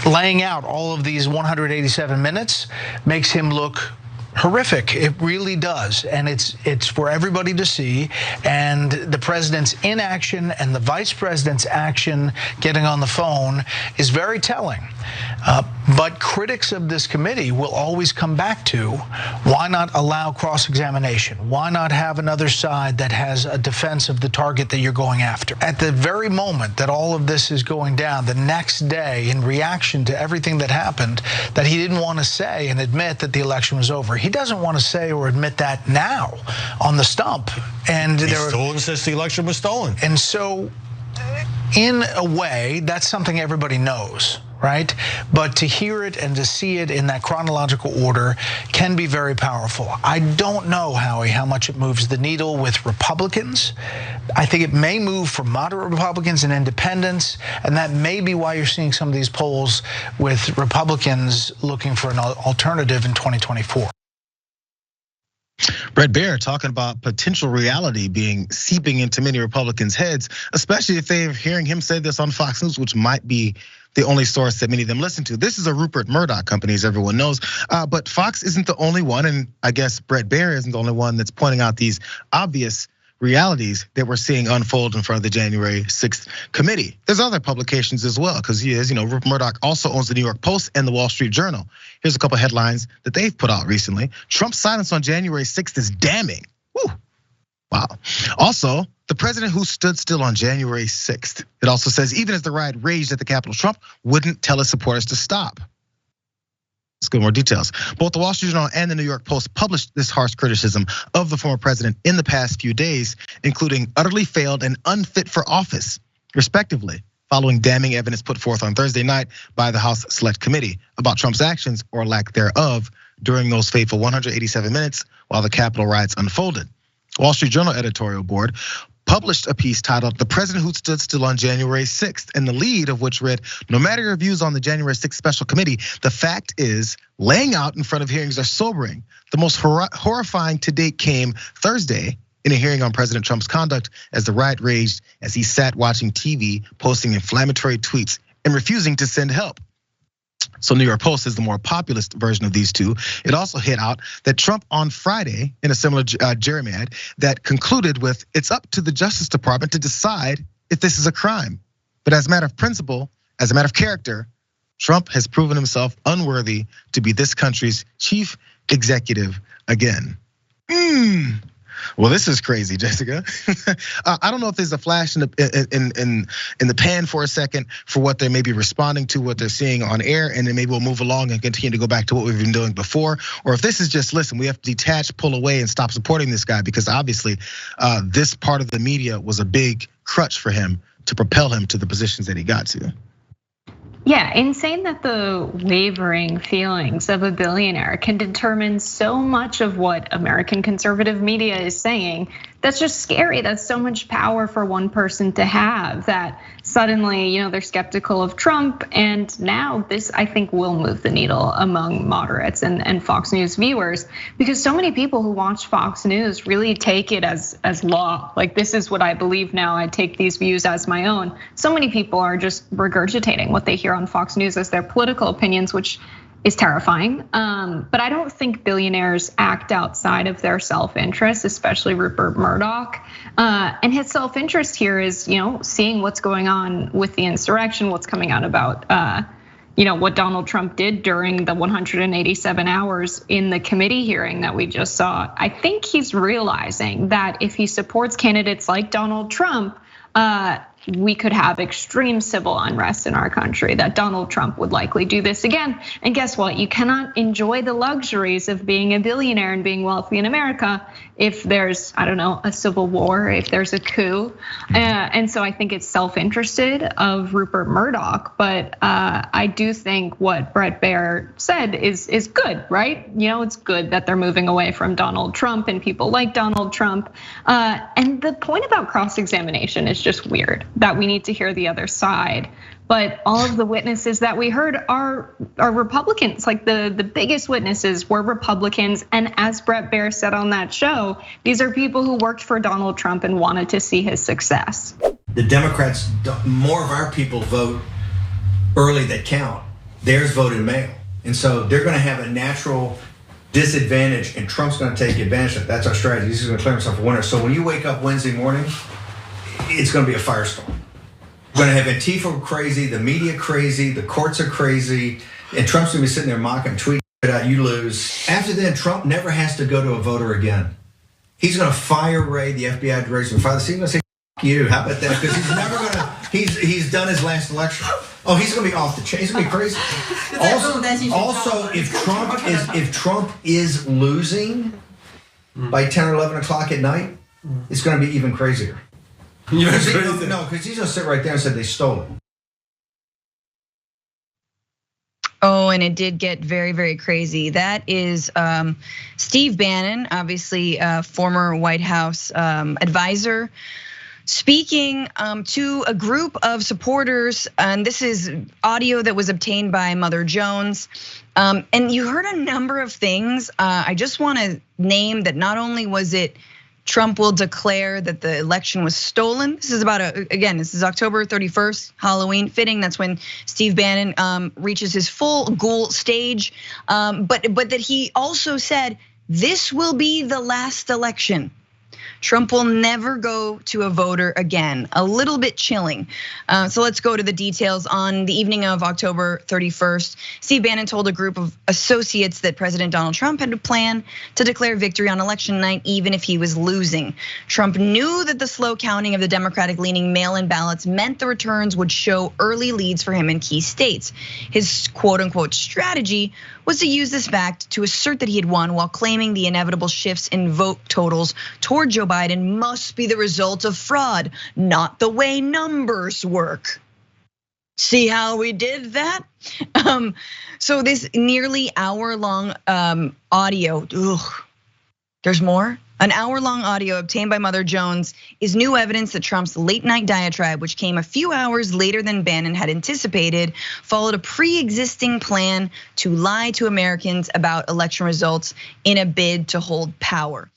laying out all of these 187 minutes makes him look horrific. It really does, and it's for everybody to see. And the president's inaction and the vice president's action, getting on the phone, is very telling. But critics of this committee will always come back to, why not allow cross-examination? Why not have another side that has a defense of the target that you're going after? At the very moment that all of this is going down, the next day, in reaction to everything that happened, that he didn't want to say and admit that the election was over. He doesn't want to say or admit that now on the stump. And he still insists the election was stolen. And so, in a way, that's something everybody knows, right? But to hear it and to see it in that chronological order can be very powerful. I don't know, Howie, how much it moves the needle with Republicans. I think it may move for moderate Republicans and independents, and that may be why you're seeing some of these polls with Republicans looking for an alternative in 2024. Bret Baier talking about potential reality seeping into many Republicans' heads, especially if they're hearing him say this on Fox News, which might be the only source that many of them listen to. This is a Rupert Murdoch company, as everyone knows, but Fox isn't the only one, and I guess Bret Baier isn't the only one that's pointing out these obvious realities that we're seeing unfold in front of the January 6th committee. There's other publications as well, because he is, Rupert Murdoch also owns the New York Post and the Wall Street Journal. Here's a couple headlines that they've put out recently. Trump's silence on January 6th is damning. Woo. Wow. Also, the president who stood still on January 6th. It also says, even as the riot raged at the Capitol, Trump wouldn't tell his supporters to stop. Let's go more details. Both the Wall Street Journal and the New York Post published this harsh criticism of the former president in the past few days, including utterly failed and unfit for office, respectively, following damning evidence put forth on Thursday night by the House Select Committee about Trump's actions or lack thereof during those fateful 187 minutes while the Capitol riots unfolded. Wall Street Journal editorial board published a piece titled "The President Who Stood Still on January 6th," and the lead of which read, "No matter your views on the January 6th special committee, the fact is laying out in front of hearings are sobering. The most horrifying to date came Thursday in a hearing on President Trump's conduct as the riot raged as he sat watching TV, posting inflammatory tweets and refusing to send help." So New York Post is the more populist version of these two. It also hit out that Trump on Friday in a similar gerrymand that concluded with, "It's up to the Justice Department to decide if this is a crime. But as a matter of principle, as a matter of character, Trump has proven himself unworthy to be this country's chief executive again." Well, this is crazy, Jessica. I don't know if there's a flash in the pan for a second for what they may be responding to, what they're seeing on air, and then maybe we'll move along and continue to go back to what we've been doing before. Or if this is just, listen, we have to detach, pull away, and stop supporting this guy, because obviously this part of the media was a big crutch for him to propel him to the positions that he got to. Yeah, insane that the wavering feelings of a billionaire can determine so much of what American conservative media is saying. That's just scary. That's so much power for one person to have, that suddenly, they're skeptical of Trump. And now this, I think, will move the needle among moderates and Fox News viewers, because so many people who watch Fox News really take it as law. Like, this is what I believe now. I take these views as my own. So many people are just regurgitating what they hear on Fox News as their political opinions, which is terrifying. But I don't think billionaires act outside of their self-interest, especially Rupert Murdoch. And his self-interest here is, seeing what's going on with the insurrection, what's coming out about, what Donald Trump did during the 187 hours in the committee hearing that we just saw. I think he's realizing that if he supports candidates like Donald Trump, we could have extreme civil unrest in our country, that Donald Trump would likely do this again. And guess what? You cannot enjoy the luxuries of being a billionaire and being wealthy in America if there's, a civil war, if there's a coup. And so I think it's self-interested of Rupert Murdoch, but I do think what Bret Baier said is good, right? It's good that they're moving away from Donald Trump and people like Donald Trump. And the point about cross-examination is just weird, that we need to hear the other side. But all of the witnesses that we heard are Republicans. Like the biggest witnesses were Republicans. And as Bret Baier said on that show, these are people who worked for Donald Trump and wanted to see his success. The Democrats, more of our people vote early that count. theirs voted mail. And so they're gonna have a natural disadvantage, and Trump's gonna take advantage of it. That's our strategy. He's gonna declare himself a winner. So when you wake up Wednesday morning, it's gonna be a firestorm. We're gonna have Antifa crazy, the media crazy, the courts are crazy, and Trump's gonna be sitting there mocking, tweeting out, you lose. After then, Trump never has to go to a voter again. He's gonna fire Ray, the FBI director, and fire the He's gonna say, F you, how about that? Because he's never gonna, he's done his last election. Oh, he's gonna be off the chain. He's gonna be crazy. Also, if Trump is losing by 10 or 11 o'clock at night, it's gonna be even crazier. No, because he's gonna sit right there and say they stole it. Oh, and it did get very, very crazy. That is Steve Bannon, obviously former White House advisor, speaking to a group of supporters, and this is audio that was obtained by Mother Jones. And you heard a number of things. I just want to name that not only was it Trump will declare that the election was stolen. This is again, this is October 31st, Halloween, fitting. That's when Steve Bannon reaches his full ghoul stage. But that he also said, this will be the last election. Trump will never go to a voter again. A little bit chilling. So let's go to the details. On the evening of October 31st, Steve Bannon told a group of associates that President Donald Trump had a plan to declare victory on election night, even if he was losing. Trump knew that the slow counting of the Democratic-leaning mail-in ballots meant the returns would show early leads for him in key states. His quote-unquote strategy was to use this fact to assert that he had won, while claiming the inevitable shifts in vote totals toward Joe Biden must be the result of fraud, not the way numbers work. See how we did that? So this nearly hour-long audio, there's more? An hour-long audio obtained by Mother Jones is new evidence that Trump's late-night diatribe, which came a few hours later than Bannon had anticipated, followed a pre-existing plan to lie to Americans about election results in a bid to hold power.